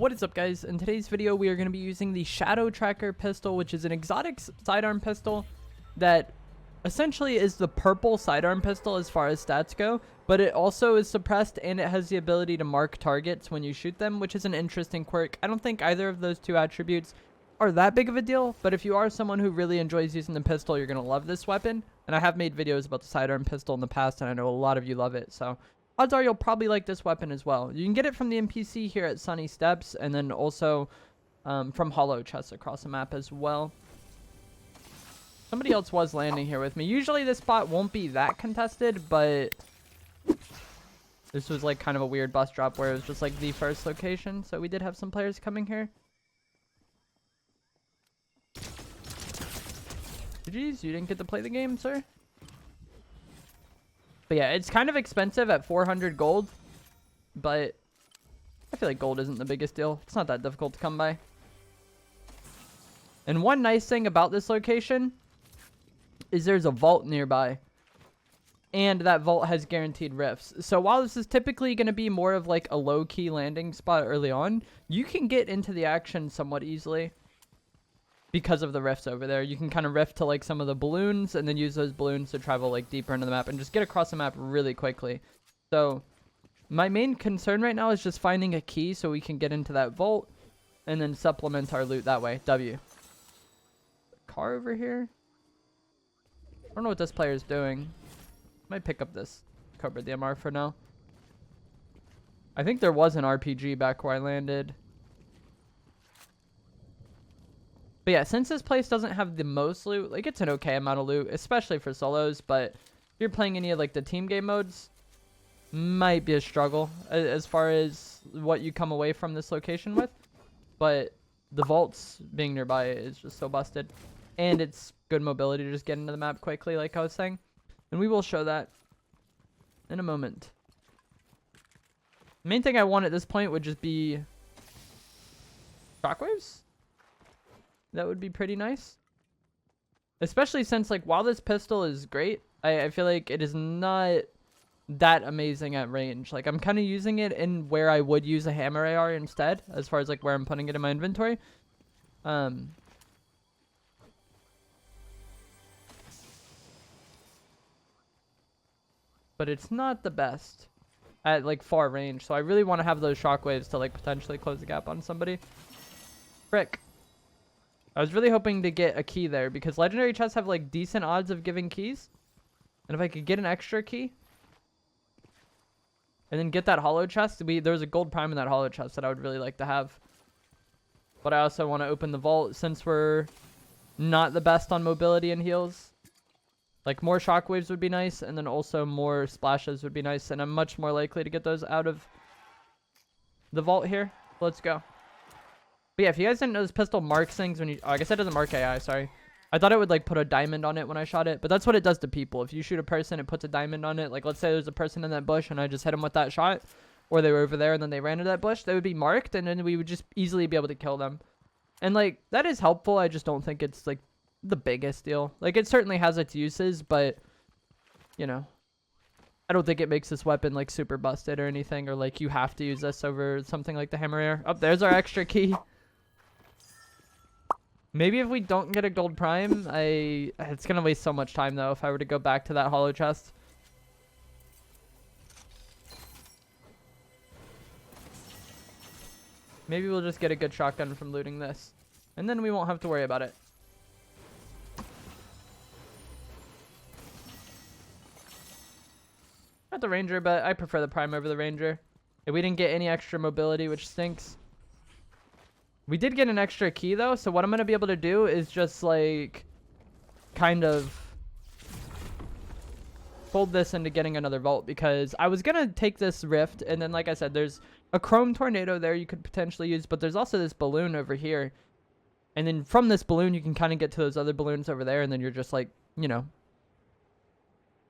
What is up, guys? In today's video we are going to be using the Shadow Tracker pistol, which is an exotic sidearm pistol that essentially is the purple sidearm pistol as far as stats go, but it also is suppressed and it has the ability to mark targets when you shoot them, which is an interesting quirk. I don't think either of those two attributes are that big of a deal, but if you are someone who really enjoys using the pistol, you're going to love this weapon. And I have made videos about the sidearm pistol in the past, and I know a lot of you love it, so odds are you'll probably like this weapon as well. You can get it from the NPC here at Sunny Steps, and then also from holo chests across the map as well. Somebody else was landing here with me. Usually this spot won't be that contested, but this was like kind of a weird bus drop where it was just like the first location. So we did have some players coming here. Jeez, you didn't get to play the game, sir? But yeah, it's kind of expensive at 400 gold, but I feel like gold isn't the biggest deal. It's not that difficult to come by. And one nice thing about this location is there's a vault nearby, and that vault has guaranteed rifts. So while this is typically going to be more of like a low-key landing spot early on, you can get into the action somewhat easily because of the rifts over there. You can kind of rift to like some of the balloons and then use those balloons to travel like deeper into the map and just get across the map really quickly. So my main concern right now is just finding a key so we can get into that vault and then supplement our loot that way. W. Car over here? I don't know what this player is doing. Might pick up this Cobra DMR for now. I think there was an RPG back where I landed. But yeah, since this place doesn't have the most loot, like it's an okay amount of loot, especially for solos, but if you're playing any of like the team game modes, might be a struggle as far as what you come away from this location with. But the vaults being nearby is just so busted. And it's good mobility to just get into the map quickly, like I was saying. And we will show that in a moment. The main thing I want at this point would just be shockwaves. That would be pretty nice. Especially since, like, while this pistol is great, I feel like it is not that amazing at range. Like, I'm kind of using it in where I would use a hammer AR instead, as far as, like, where I'm putting it in my inventory. But it's not the best at, like, far range. So I really want to have those shockwaves to, like, potentially close the gap on somebody. Frick. I was really hoping to get a key there because legendary chests have like decent odds of giving keys. And if I could get an extra key and then get that holo chest, there's a gold prime in that holo chest that I would really like to have. But I also want to open the vault since we're not the best on mobility and heals. Like more shockwaves would be nice, and then also more splashes would be nice, and I'm much more likely to get those out of the vault here. Let's go. But yeah, if you guys didn't know, this pistol marks things when you... Oh, I guess it doesn't mark AI, sorry. I thought it would, like, put a diamond on it when I shot it. But that's what it does to people. If you shoot a person, it puts a diamond on it. Like, let's say there's a person in that bush and I just hit them with that shot. Or they were over there and then they ran to that bush. They would be marked and then we would just easily be able to kill them. And, like, that is helpful. I just don't think it's, like, the biggest deal. Like, it certainly has its uses, but, you know, I don't think it makes this weapon, like, super busted or anything. Or, like, you have to use this over something like the hammer air. Oh, there's our extra key. Maybe if we don't get a gold prime, it's going to waste so much time, though, if I were to go back to that holo chest. Maybe we'll just get a good shotgun from looting this. And then we won't have to worry about it. Not the ranger, but I prefer the prime over the ranger. If we didn't get any extra mobility, which stinks. We did get an extra key, though, so what I'm going to be able to do is just, like, kind of fold this into getting another vault, because I was going to take this rift, and then, like I said, there's a chrome tornado there you could potentially use, but there's also this balloon over here, and then from this balloon, you can kind of get to those other balloons over there, and then you're just, like, you know,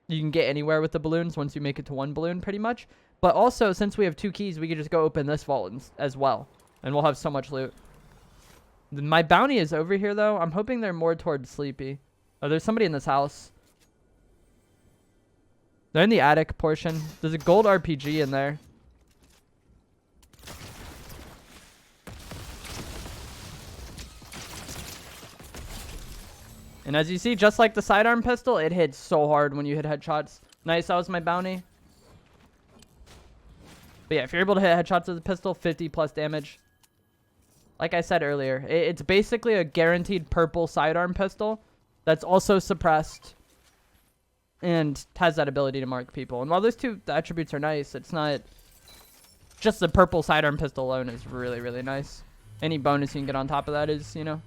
you can get anywhere with the balloons once you make it to one balloon, pretty much, but also, since we have two keys, we could just go open this vault as well, and we'll have so much loot. My bounty is over here, though. I'm hoping they're more towards Sleepy. Oh, there's somebody in this house. They're in the attic portion. There's a gold RPG in there. And as you see, just like the sidearm pistol, it hits so hard when you hit headshots. Nice, that was my bounty. But yeah, if you're able to hit headshots with the pistol, 50 plus damage. Like I said earlier, it's basically a guaranteed purple sidearm pistol that's also suppressed and has that ability to mark people. And while those two attributes are nice, it's not... Just the purple sidearm pistol alone is really, really nice. Any bonus you can get on top of that is, you know,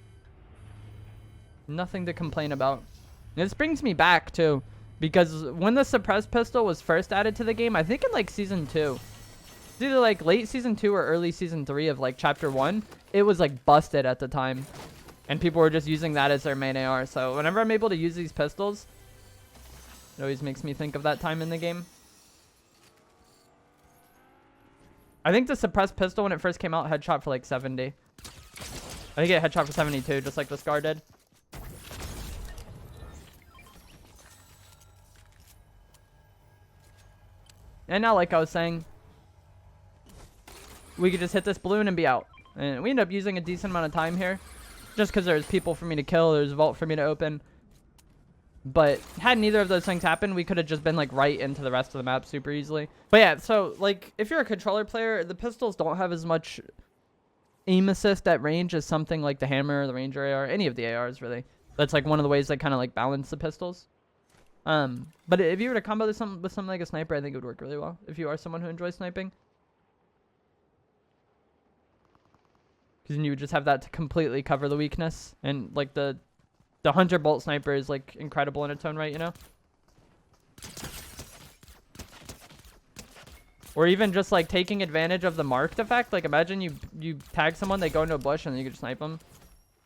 nothing to complain about. And this brings me back, too, because when the suppressed pistol was first added to the game, I think in, like, Season 2... It's either like late season 2 or early season 3 of like chapter 1. It was like busted at the time. And people were just using that as their main AR. So whenever I'm able to use these pistols, it always makes me think of that time in the game. I think the suppressed pistol when it first came out headshot for like 70. I think it headshot for 72, just like the Scar did. And now, like I was saying, we could just hit this balloon and be out. And we end up using a decent amount of time here. Just because there's people for me to kill. There's a vault for me to open. But had neither of those things happened, we could have just been like right into the rest of the map super easily. But yeah, so like if you're a controller player, the pistols don't have as much aim assist at range as something like the hammer, the ranger AR, any of the ARs really. That's like one of the ways they kind of like balance the pistols. But if you were to combo this with something like a sniper, I think it would work really well. If you are someone who enjoys sniping. Because then you would just have that to completely cover the weakness. And like the 100 bolt sniper is like incredible in its own right, you know? Or even just like taking advantage of the marked effect. Like imagine you tag someone, they go into a bush, and then you can just snipe them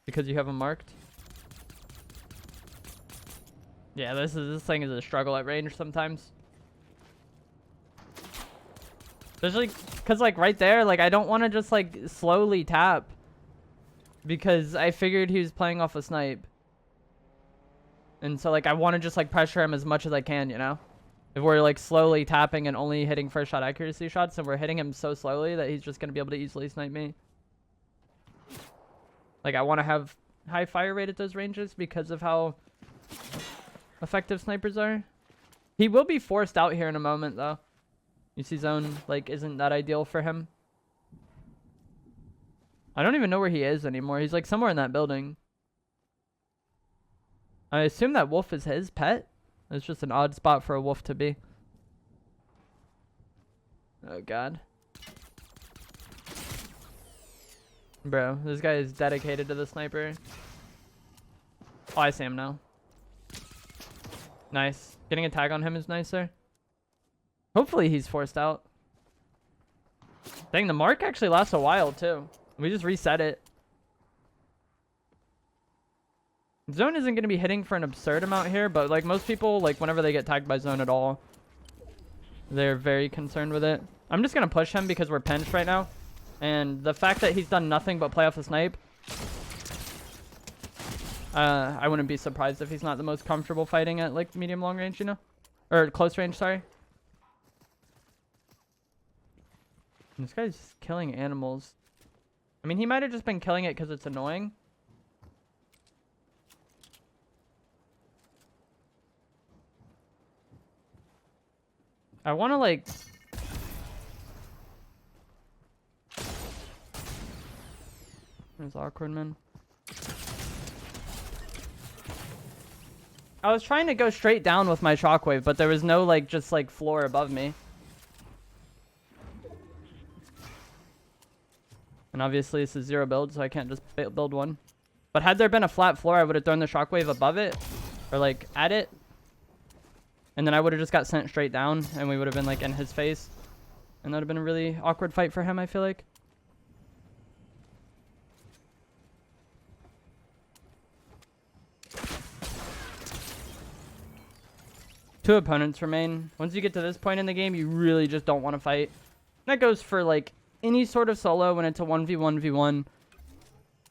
because you have them marked. Yeah, this thing is a struggle at range sometimes. There's like, cause like right there, like I don't want to just like slowly tap because I figured he was playing off a snipe. And so like I want to just like pressure him as much as I can, you know? If we're like slowly tapping and only hitting first shot accuracy shots, and we're hitting him so slowly that he's just going to be able to easily snipe me. Like I want to have high fire rate at those ranges because of how effective snipers are. He will be forced out here in a moment though. You see zone like isn't that ideal for him. I don't even know where he is anymore. He's like somewhere in that building. I assume that wolf is his pet. It's just an odd spot for a wolf to be. Oh god. Bro, this guy is dedicated to the sniper. Oh, I see him now. Nice. Getting a tag on him is nicer. Hopefully he's forced out. Dang, the mark actually lasts a while too. We just reset it. Zone isn't going to be hitting for an absurd amount here, but like most people, like whenever they get tagged by zone at all, they're very concerned with it. I'm just going to push him because we're pinched right now. And the fact that he's done nothing but play off the snipe, I wouldn't be surprised if he's not the most comfortable fighting at like medium long range, you know? Or close range, sorry. And this guy's just killing animals. I mean, he might have just been killing it because it's annoying. I want to like... There's awkward, man. I was trying to go straight down with my shockwave, but there was no like just like floor above me. And obviously this is 0 build, so I can't just build one. But had there been a flat floor, I would have thrown the shockwave above it. Or like at it. And then I would have just got sent straight down, and we would have been like in his face. And that would have been a really awkward fight for him, I feel like. Two opponents remain. Once you get to this point in the game, you really just don't want to fight. That goes for like any sort of solo when it's a 1v1v1.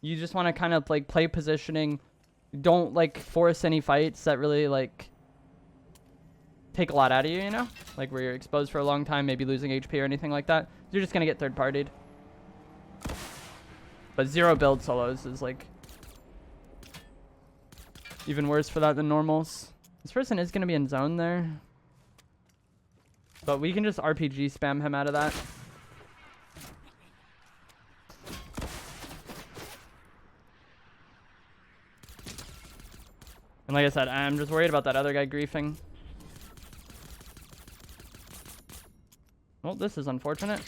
You just want to kind of like play positioning. Don't like force any fights that really like take a lot out of you, you know? Like where you're exposed for a long time, maybe losing HP or anything like that. You're just going to get third-partied. But 0 build solos is like... Even worse for that than normals. This person is going to be in zone there. But we can just RPG spam him out of that. And like I said, I'm just worried about that other guy griefing. Well, this is unfortunate.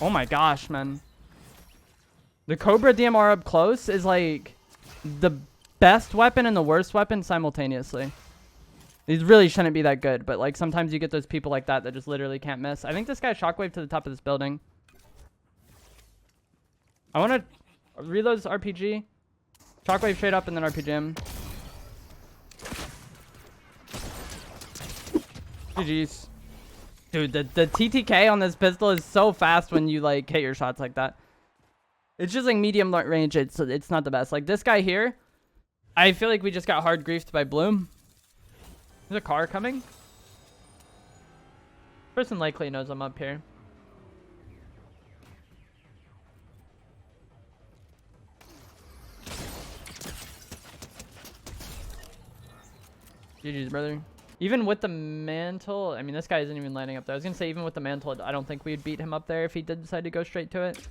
Oh my gosh, man. The Cobra DMR up close is like the best weapon and the worst weapon simultaneously. These really shouldn't be that good, but like sometimes you get those people like that that just literally can't miss. I think this guy shockwave to the top of this building. I want to reload this RPG. Shockwave straight up and then RPG him. GG's. Dude, the TTK on this pistol is so fast when you like hit your shots like that. It's just like medium range. It's not the best. Like this guy here, I feel like we just got hard griefed by Bloom. There's a car coming. Person likely knows I'm up here. GG's, brother. Even with the mantle, I mean, this guy isn't even lining up there. I was going to say, even with the mantle, I don't think we'd beat him up there if he did decide to go straight to it.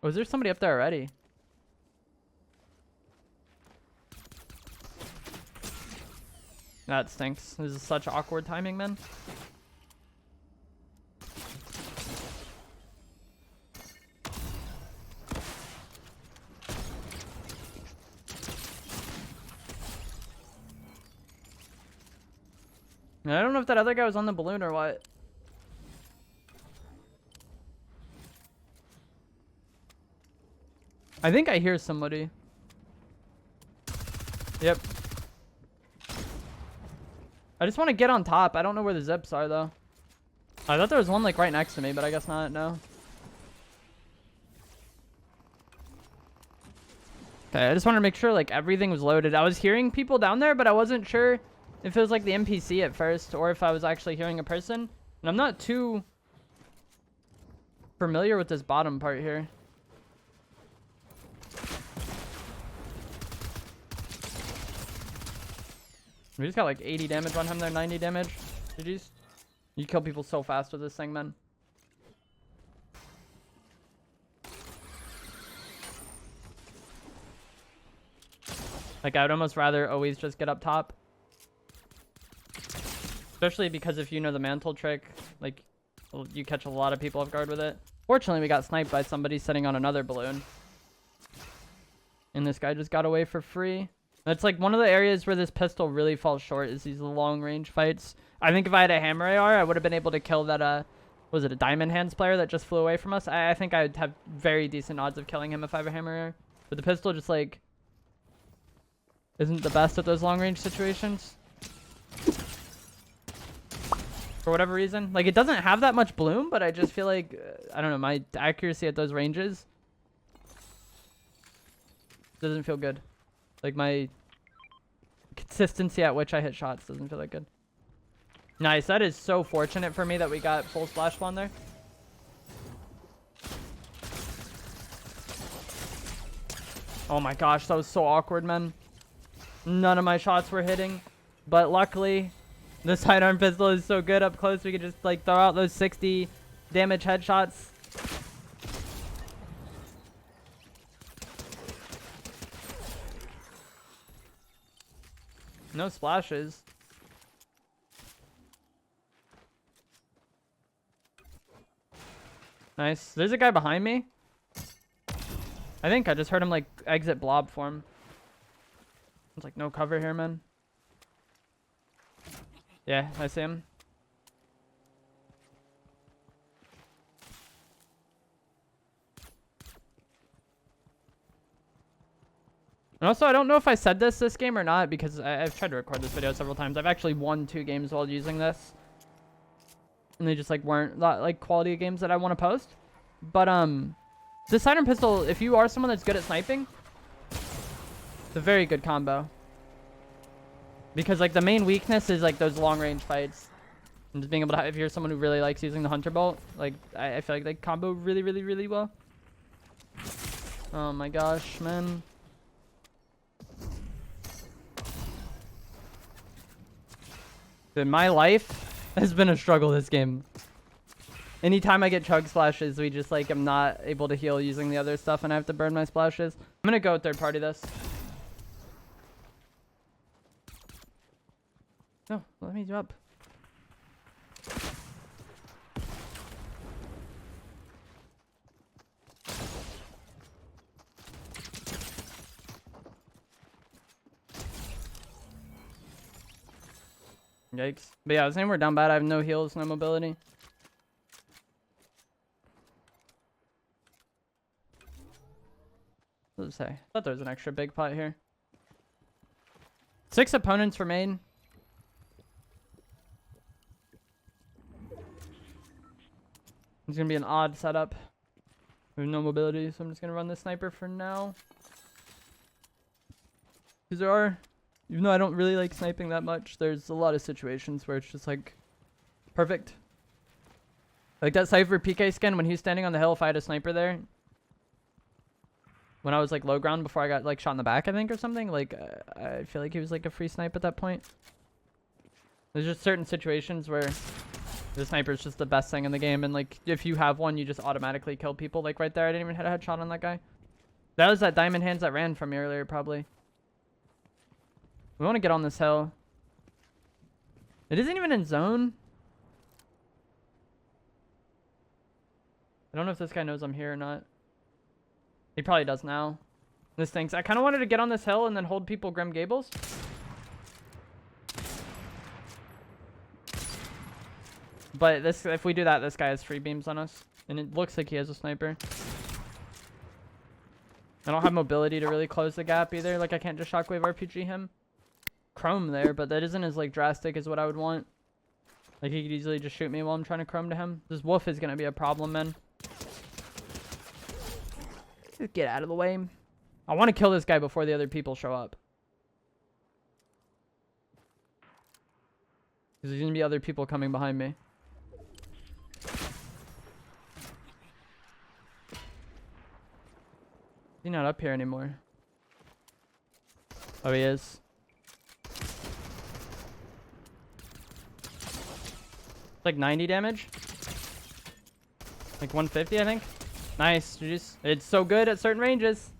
Oh, is there somebody up there already? That stinks. This is such awkward timing, man. I don't know if that other guy was on the balloon or what. I think I hear somebody. Yep. I just want to get on top. I don't know where the zips are, though. I thought there was one, like, right next to me, but I guess not. No. Okay, I just wanted to make sure, like, everything was loaded. I was hearing people down there, but I wasn't sure if it was, like, the NPC at first or if I was actually hearing a person. And I'm not too familiar with this bottom part here. We just got like 80 damage on him there, 90 damage. GG's. You kill people so fast with this thing, man. Like, I would almost rather always just get up top. Especially because if you know the mantle trick, like, you catch a lot of people off guard with it. Fortunately, we got sniped by somebody sitting on another balloon. And this guy just got away for free. That's like one of the areas where this pistol really falls short is these long range fights. I think if I had a hammer AR, I would have been able to kill that, was it a Diamond Hands player that just flew away from us? I think I'd have very decent odds of killing him if I have a hammer AR. But the pistol just like isn't the best at those long range situations. For whatever reason. Like, it doesn't have that much bloom, but I just feel like, I don't know, my accuracy at those ranges doesn't feel good. Like, my consistency at which I hit shots doesn't feel that good. Nice. That is so fortunate for me that we got full splash spawn there. Oh my gosh, that was so awkward, man. None of my shots were hitting. But luckily, the sidearm pistol is so good up close. We could just, like, throw out those 60 damage headshots. No splashes. Nice. There's a guy behind me. I think I just heard him like exit blob form. There's like no cover here, man. Yeah, I see him. And also, I don't know if I said this game or not because I've tried to record this video several times. I've actually won 2 games while using this. And they just like weren't like quality games that I want to post. But this sidearm pistol, if you are someone that's good at sniping, it's a very good combo. Because like the main weakness is like those long range fights. And just being able to, if you're someone who really likes using the hunter bolt, like, I feel like they combo really, really, really well. Oh my gosh, man. Dude, my life has been a struggle this game. Anytime I get chug splashes, we just like, I'm not able to heal using the other stuff and I have to burn my splashes. I'm gonna go third party this. No, let me drop. Yikes. But yeah, I was saying we're down bad. I have no heals, no mobility. What does it say? I thought there was an extra big pot here. 6 opponents remain. It's gonna be an odd setup. We have no mobility, so I'm just gonna run the sniper for now. Because there are, even though I don't really like sniping that much, there's a lot of situations where it's just like perfect. Like that Cypher PK skin when he was standing on the hill, if I had a sniper there. When I was like low ground before I got like shot in the back, I think, or something. Like, I feel like he was like a free snipe at that point. There's just certain situations where the sniper is just the best thing in the game. And like, if you have one, you just automatically kill people. Like right there, I didn't even hit a headshot on that guy. That was that diamond hands that ran from me earlier, probably. We want to get on this hill. It isn't even in zone. I don't know if this guy knows I'm here or not. He probably does now. This thinks I kind of wanted to get on this hill and then hold people Grim Gables. But this, if we do that, this guy has free beams on us. And it looks like he has a sniper. I don't have mobility to really close the gap either. Like, I can't just shockwave RPG him. Chrome there, but that isn't as like drastic as what I would want. Like, he could easily just shoot me while I'm trying to chrome to him. This wolf is going to be a problem, man. Just get out of the way. I want to kill this guy before the other people show up. Because there's going to be other people coming behind me. He's not up here anymore. Oh, he is. Like 90 damage. Like 150, I think. Nice. It's so good at certain ranges.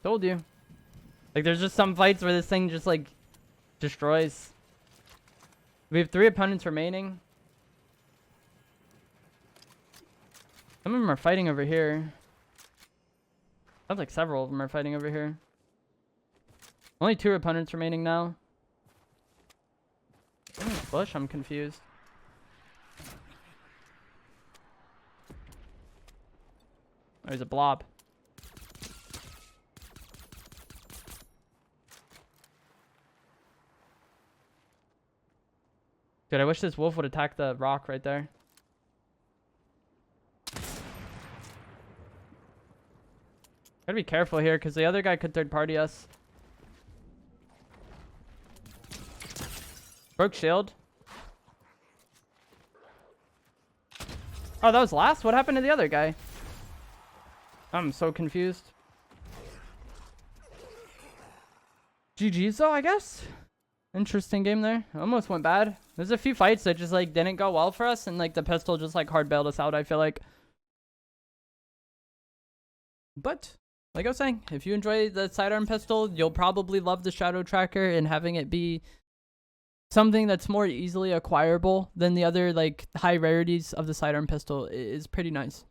Told you. Like, there's just some fights where this thing just, like, destroys. We have 3 opponents remaining. Some of them are fighting over here. Sounds like several of them are fighting over here. Only 2 opponents remaining now. Bush, I'm confused. Oh, there's a blob. Dude, I wish this wolf would attack the rock right there. Gotta be careful here, because the other guy could third party us. Broke shield. Oh, that was last? What happened to the other guy? I'm so confused. GG's though, I guess. Interesting game there. Almost went bad. There's a few fights that just like didn't go well for us, and like the pistol just like hard bailed us out, I feel like. But like I was saying, if you enjoy the sidearm pistol, you'll probably love the shadow tracker, and having it be something that's more easily acquirable than the other like high rarities of the sidearm pistol is pretty nice.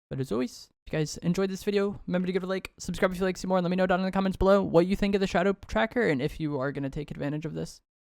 But as always, if you guys enjoyed this video, remember to give it a like, subscribe if you like to see more, and let me know down in the comments below what you think of the shadow tracker and if you are going to take advantage of this.